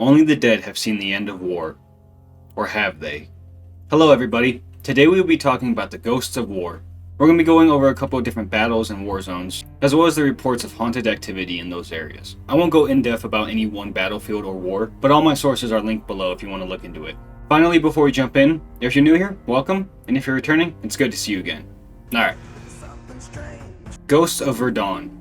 Only the dead have seen the end of war. Or have they? Hello everybody. Today we will be talking about the ghosts of war. We're going to be going over a couple of different battles and war zones, as well as the reports of haunted activity in those areas. I won't go in depth about any one battlefield or war, but all my sources are linked below if you want to look into it. Finally, before we jump in, if you're new here, welcome, and if you're returning, it's good to see you again. Alright. Ghosts of Verdon.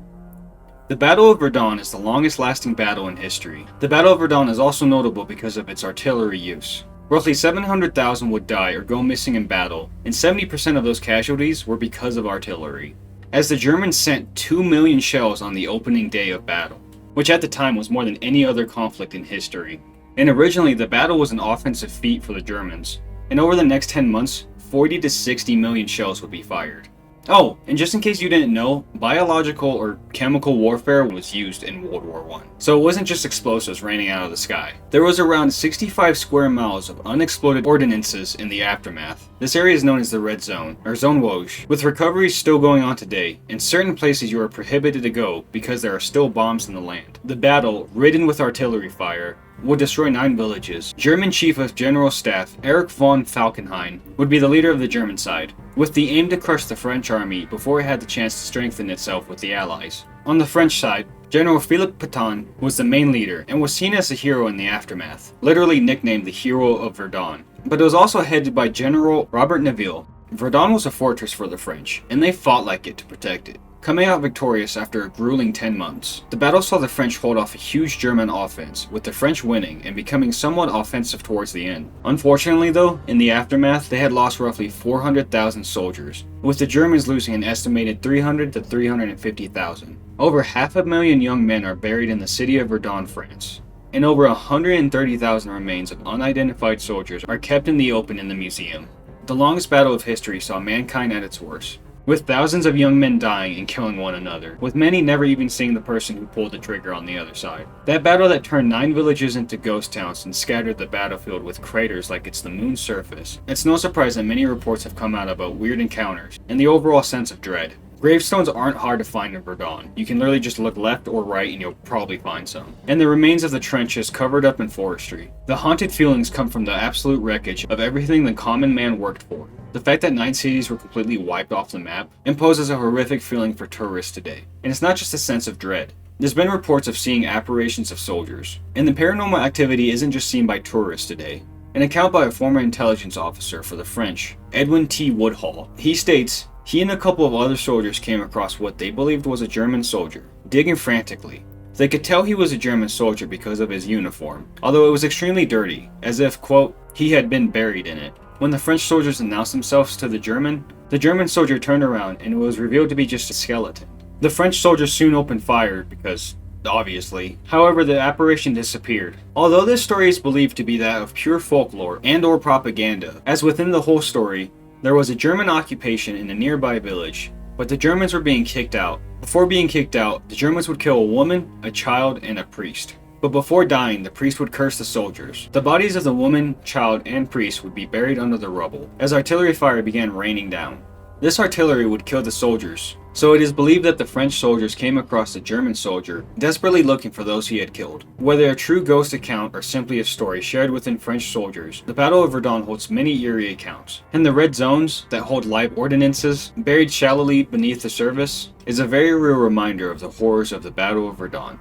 The Battle of Verdon is the longest lasting battle in history. The Battle of Verdon is also notable because of its artillery use. Roughly 700,000 would die or go missing in battle, and 70% of those casualties were because of artillery, as the Germans sent 2 million shells on the opening day of battle, which at the time was more than any other conflict in history. And originally the battle was an offensive feat for the Germans, and over the next 10 months, 40 to 60 million shells would be fired. Oh, and just in case you didn't know, biological or chemical warfare was used in World War I. So it wasn't just explosives raining out of the sky. There was around 65 square miles of unexploded ordnances in the aftermath. This area is known as the Red Zone, or Zone Rouge, with recoveries still going on today. In certain places you are prohibited to go because there are still bombs in the land. The battle, ridden with artillery fire, would destroy 9 villages. German Chief of General Staff Erich von Falkenhayn would be the leader of the German side, with the aim to crush the French army before it had the chance to strengthen itself with the Allies. On the French side, General Philippe Pétain was the main leader and was seen as a hero in the aftermath, literally nicknamed the Hero of Verdun. But it was also headed by General Robert Nivelle. Verdun was a fortress for the French, and they fought like it to protect it, coming out victorious after a grueling 10 months. The battle saw the French hold off a huge German offense, with the French winning and becoming somewhat offensive towards the end. Unfortunately though, in the aftermath, they had lost roughly 400,000 soldiers, with the Germans losing an estimated 300 to 350,000. Over 500,000 young men are buried in the city of Verdun, France, and over 130,000 remains of unidentified soldiers are kept in the open in the museum. The longest battle of history saw mankind at its worst, with thousands of young men dying and killing one another, with many never even seeing the person who pulled the trigger on the other side. That battle that turned 9 villages into ghost towns and scattered the battlefield with craters like it's the moon's surface. It's no surprise that many reports have come out about weird encounters and the overall sense of dread. Gravestones aren't hard to find in Verdun. You can literally just look left or right and you'll probably find some. And the remains of the trenches covered up in forestry. The haunted feelings come from the absolute wreckage of everything the common man worked for. The fact that 9 cities were completely wiped off the map imposes a horrific feeling for tourists today. And it's not just a sense of dread. There's been reports of seeing apparitions of soldiers. And the paranormal activity isn't just seen by tourists today. An account by a former intelligence officer for the French, Edwin T. Woodhull, he states, he and a couple of other soldiers came across what they believed was a German soldier, digging frantically. They could tell he was a German soldier because of his uniform, although it was extremely dirty, as if, quote, he had been buried in it. When the French soldiers announced themselves to the German soldier turned around and it was revealed to be just a skeleton. The French soldiers soon opened fire because, obviously. However, the apparition disappeared. Although this story is believed to be that of pure folklore and or propaganda, as within the whole story, there was a German occupation in a nearby village, but the Germans were being kicked out. Before being kicked out, the Germans would kill a woman, a child, and a priest. But before dying, the priest would curse the soldiers. The bodies of the woman, child, and priest would be buried under the rubble, as artillery fire began raining down. This artillery would kill the soldiers, so it is believed that the French soldiers came across the German soldier, desperately looking for those he had killed. Whether a true ghost account or simply a story shared within French soldiers, the Battle of Verdun holds many eerie accounts. And the red zones, that hold live ordnances, buried shallowly beneath the surface, is a very real reminder of the horrors of the Battle of Verdun.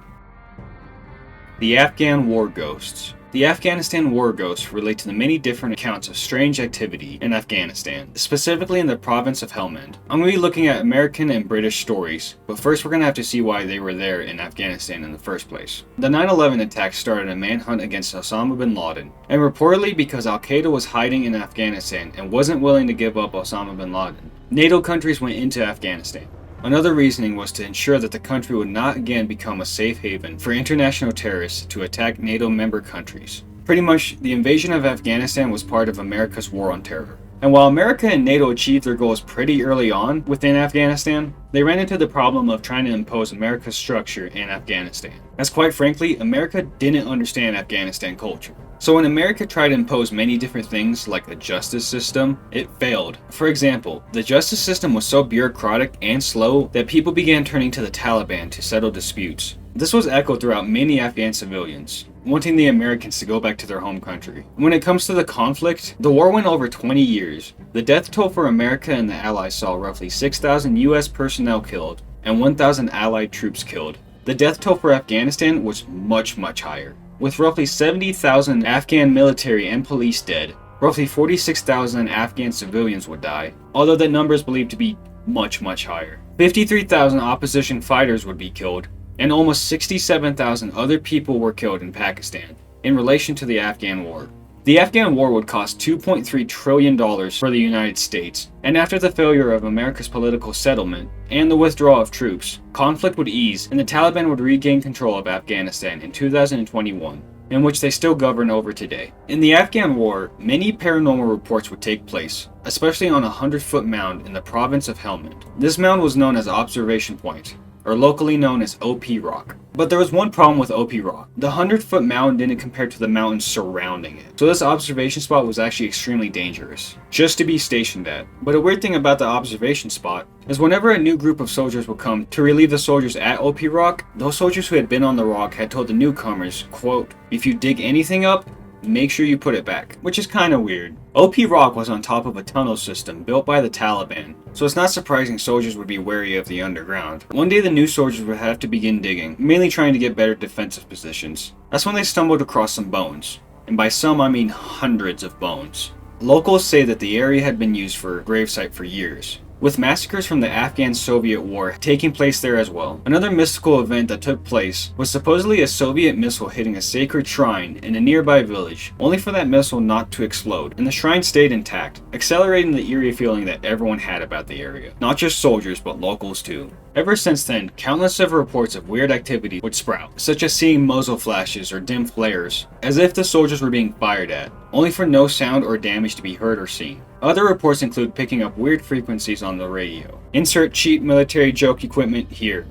The Afghan War Ghosts. The Afghanistan war ghosts relate to the many different accounts of strange activity in Afghanistan, specifically in the province of Helmand. I'm going to be looking at American and British stories, but first we're going to have to see why they were there in Afghanistan in the first place. The 9/11 attack started a manhunt against Osama bin Laden, and reportedly because Al-Qaeda was hiding in Afghanistan and wasn't willing to give up Osama bin Laden, NATO countries went into Afghanistan. Another reasoning was to ensure that the country would not again become a safe haven for international terrorists to attack NATO member countries. Pretty much, the invasion of Afghanistan was part of America's war on terror. And while America and NATO achieved their goals pretty early on within Afghanistan, they ran into the problem of trying to impose America's structure in Afghanistan. As quite frankly, America didn't understand Afghanistan culture. So when America tried to impose many different things like the justice system, it failed. For example, the justice system was so bureaucratic and slow that people began turning to the Taliban to settle disputes. This was echoed throughout many Afghan civilians. wanting the Americans to go back to their home country. When it comes to the conflict, the war went over 20 years. The death toll for America and the Allies saw roughly 6,000 US personnel killed and 1,000 Allied troops killed. The death toll for Afghanistan was much higher, with roughly 70,000 Afghan military and police dead. Roughly 46,000 Afghan civilians would die, although that number is believed to be much higher. 53,000 opposition fighters would be killed, and almost 67,000 other people were killed in Pakistan in relation to the Afghan war. The Afghan war would cost $2.3 trillion for the United States, and after the failure of America's political settlement and the withdrawal of troops, conflict would ease and the Taliban would regain control of Afghanistan in 2021, in which they still govern over today. In the Afghan war, many paranormal reports would take place, especially on a 100-foot mound in the province of Helmand. This mound was known as Observation Point, or locally known as OP Rock. But there was one problem with OP Rock. The 100-foot mound didn't compare to the mountains surrounding it, so this observation spot was actually extremely dangerous, just to be stationed at. But a weird thing about the observation spot is whenever a new group of soldiers would come to relieve the soldiers at OP Rock, those soldiers who had been on the rock had told the newcomers, quote, "If you dig anything up, make sure you put it back," which is kinda weird. OP Rock was on top of a tunnel system built by the Taliban, so it's not surprising soldiers would be wary of the underground. One day the new soldiers would have to begin digging, mainly trying to get better defensive positions. That's when they stumbled across some bones, and by some I mean hundreds of bones. Locals say that the area had been used for a gravesite for years, with massacres from the Afghan-Soviet war taking place there as well. Another mystical event that took place was supposedly a Soviet missile hitting a sacred shrine in a nearby village, only for that missile not to explode, and the shrine stayed intact, accelerating the eerie feeling that everyone had about the area. Not just soldiers, but locals too. Ever since then, countless of reports of weird activity would sprout, such as seeing muzzle flashes or dim flares, as if the soldiers were being fired at, only for no sound or damage to be heard or seen. Other reports include picking up weird frequencies on the radio. Insert cheap military joke equipment here.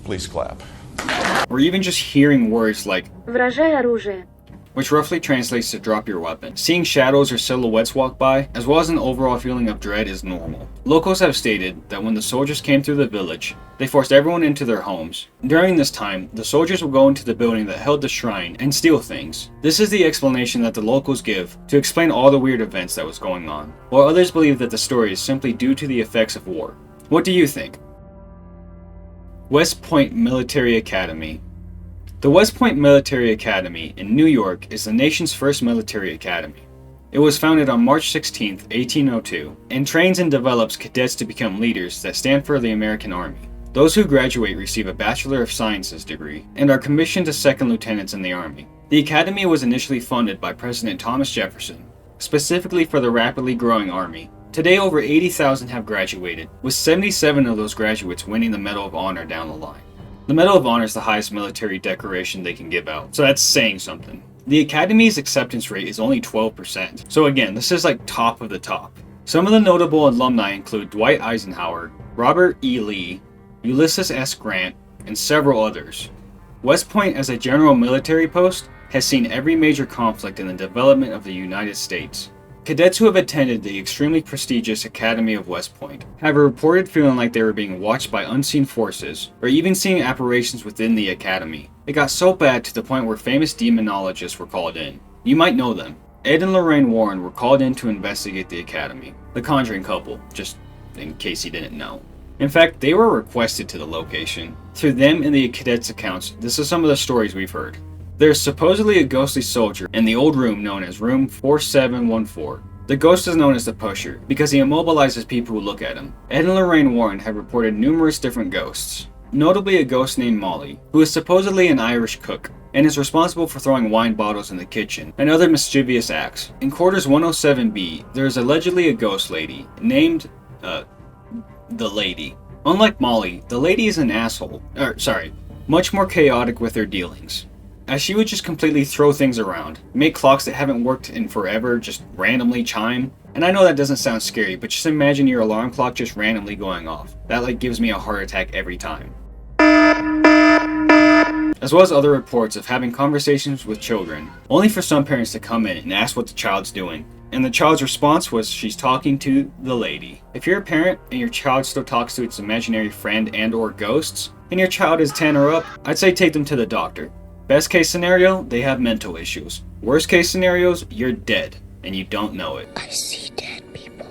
Please clap. Or even just hearing words like Вражай оружие. which roughly translates to drop your weapon. Seeing shadows or silhouettes walk by, as well as an overall feeling of dread, is normal. Locals have stated that when the soldiers came through the village, they forced everyone into their homes. During this time, the soldiers would go into the building that held the shrine and steal things. This is the explanation that the locals give to explain all the weird events that was going on, while others believe that the story is simply due to the effects of war. What do you think? West Point Military Academy. The West Point Military Academy in New York is the nation's first military academy. It was founded on March 16, 1802, and trains and develops cadets to become leaders that stand for the American Army. Those who graduate receive a Bachelor of Sciences degree and are commissioned as second lieutenants in the Army. The academy was initially funded by President Thomas Jefferson, specifically for the rapidly growing Army. Today, over 80,000 have graduated, with 77 of those graduates winning the Medal of Honor down the line. The Medal of Honor is the highest military decoration they can give out, so that's saying something. The Academy's acceptance rate is only 12%, so again, this is like top of the top. Some of the notable alumni include Dwight Eisenhower, Robert E. Lee, Ulysses S. Grant, and several others. West Point as a general military post has seen every major conflict in the development of the United States. Cadets who have attended the extremely prestigious Academy of West Point have reported feeling like they were being watched by unseen forces, or even seeing apparitions within the Academy. It got so bad to the point where famous demonologists were called in. You might know them. Ed and Lorraine Warren were called in to investigate the Academy. The Conjuring couple, just in case you didn't know. In fact, they were requested to the location. Through them and the cadets' accounts, this is some of the stories we've heard. There's supposedly a ghostly soldier in the old room known as room 4714. The ghost is known as the Pusher because he immobilizes people who look at him. Ed and Lorraine Warren have reported numerous different ghosts, notably a ghost named Molly, who is supposedly an Irish cook and is responsible for throwing wine bottles in the kitchen and other mischievous acts. In quarters 107B, there is allegedly a ghost lady named, the Lady. Unlike Molly, the Lady is an asshole, much more chaotic with her dealings, as she would just completely throw things around, make clocks that haven't worked in forever just randomly chime. And I know that doesn't sound scary, but just imagine your alarm clock just randomly going off. That gives me a heart attack every time. As well as other reports of having conversations with children, only for some parents to come in and ask what the child's doing. And the child's response was she's talking to the lady. If you're a parent and your child still talks to its imaginary friend and or ghosts, and your child is 10 or up, I'd say take them to the doctor. Best case scenario, they have mental issues. Worst case scenarios, you're dead, and you don't know it. I see dead people.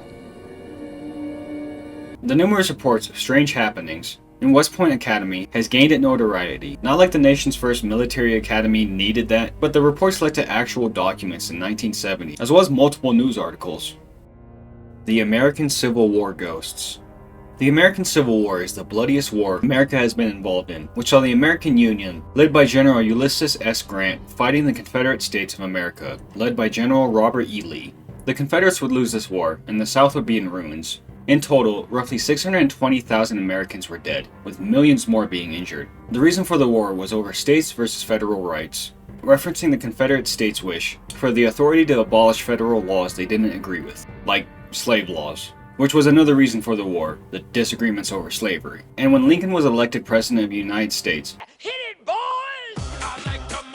The numerous reports of strange happenings in West Point Academy has gained it notoriety. Not like the nation's first military academy needed that, but the reports led to actual documents in 1970, as well as multiple news articles. The American Civil War Ghosts. The American Civil War is the bloodiest war America has been involved in, which saw the American Union, led by General Ulysses S. Grant, fighting the Confederate States of America, led by General Robert E. Lee. The Confederates would lose this war, and the South would be in ruins. In total, roughly 620,000 Americans were dead, with millions more being injured. The reason for the war was over states versus federal rights, referencing the Confederate States' wish for the authority to abolish federal laws they didn't agree with, like slave laws, which was another reason for the war, the disagreements over slavery. And when Lincoln was elected President of the United States, Hit it, boys!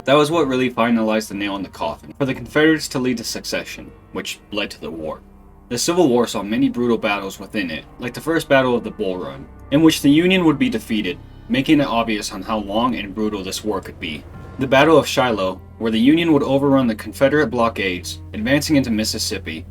that was what really finalized the nail in the coffin for the Confederates to lead to secession, which led to the war. The Civil War saw many brutal battles within it, like the First Battle of the Bull Run, in which the Union would be defeated, making it obvious on how long and brutal this war could be. The Battle of Shiloh, where the Union would overrun the Confederate blockades, advancing into Mississippi.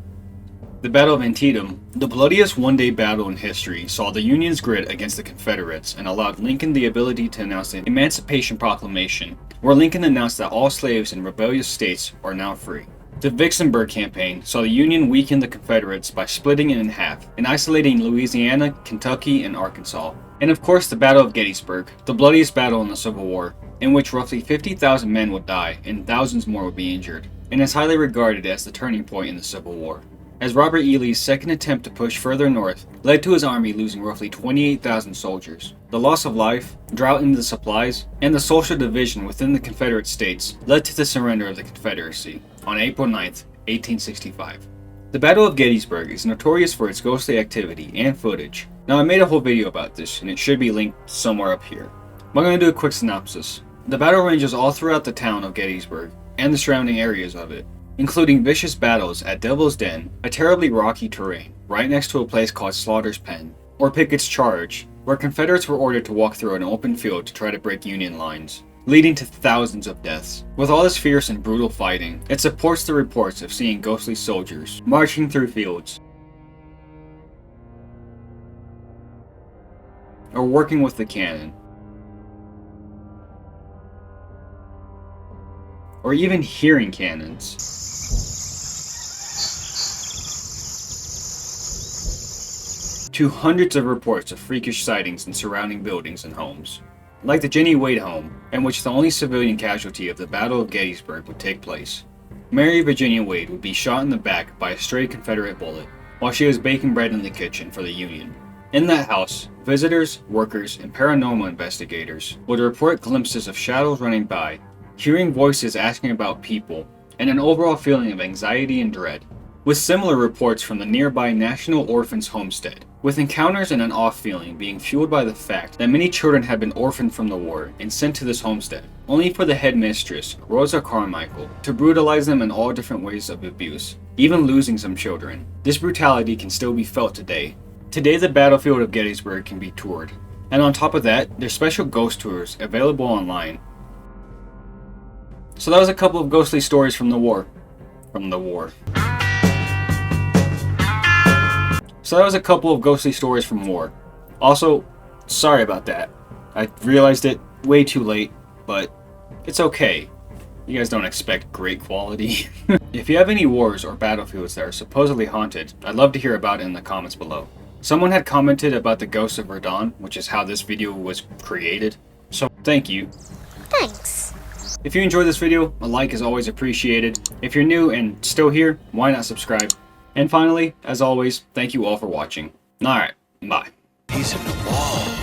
The Battle of Antietam, the bloodiest one-day battle in history, saw the Union's grit against the Confederates and allowed Lincoln the ability to announce the Emancipation Proclamation, where Lincoln announced that all slaves in rebellious states are now free. The Vicksburg Campaign saw the Union weaken the Confederates by splitting it in half and isolating Louisiana, Kentucky, and Arkansas. And of course the Battle of Gettysburg, the bloodiest battle in the Civil War, in which roughly 50,000 men would die and thousands more would be injured, and is highly regarded as the turning point in the Civil War, as Robert E. Lee's second attempt to push further north led to his army losing roughly 28,000 soldiers. The loss of life, drought in the supplies, and the social division within the Confederate States led to the surrender of the Confederacy on April 9, 1865. The Battle of Gettysburg is notorious for its ghostly activity and footage. Now I made a whole video about this and it should be linked somewhere up here. I'm going to do a quick synopsis. The battle ranges all throughout the town of Gettysburg and the surrounding areas of it, including vicious battles at Devil's Den, a terribly rocky terrain, right next to a place called Slaughter's Pen, or Pickett's Charge, where Confederates were ordered to walk through an open field to try to break Union lines, leading to thousands of deaths. With all this fierce and brutal fighting, it supports the reports of seeing ghostly soldiers marching through fields, or working with the cannon, or even hearing cannons. To hundreds of reports of freakish sightings in surrounding buildings and homes, like the Jenny Wade home, in which the only civilian casualty of the Battle of Gettysburg would take place. Mary Virginia Wade would be shot in the back by a stray Confederate bullet while she was baking bread in the kitchen for the Union. In that house, visitors, workers, and paranormal investigators would report glimpses of shadows running by, hearing voices asking about people, and an overall feeling of anxiety and dread, with similar reports from the nearby National Orphans Homestead, with encounters and an off feeling being fueled by the fact that many children had been orphaned from the war and sent to this homestead, only for the headmistress, Rosa Carmichael, to brutalize them in all different ways of abuse, even losing some children. This brutality can still be felt today. Today the battlefield of Gettysburg can be toured, and on top of that, there's special ghost tours available online. So that was a couple of ghostly stories from the war. Also, sorry about that. I realized it way too late, but it's okay. You guys don't expect great quality. If you have any wars or battlefields that are supposedly haunted, I'd love to hear about it in the comments below. Someone had commented about the ghost of Verdon, which is how this video was created. So thank you. Thanks. If you enjoyed this video, a like is always appreciated. If you're new and still here, why not subscribe? And finally, as always, thank you all for watching. Alright, bye. He's in the wall.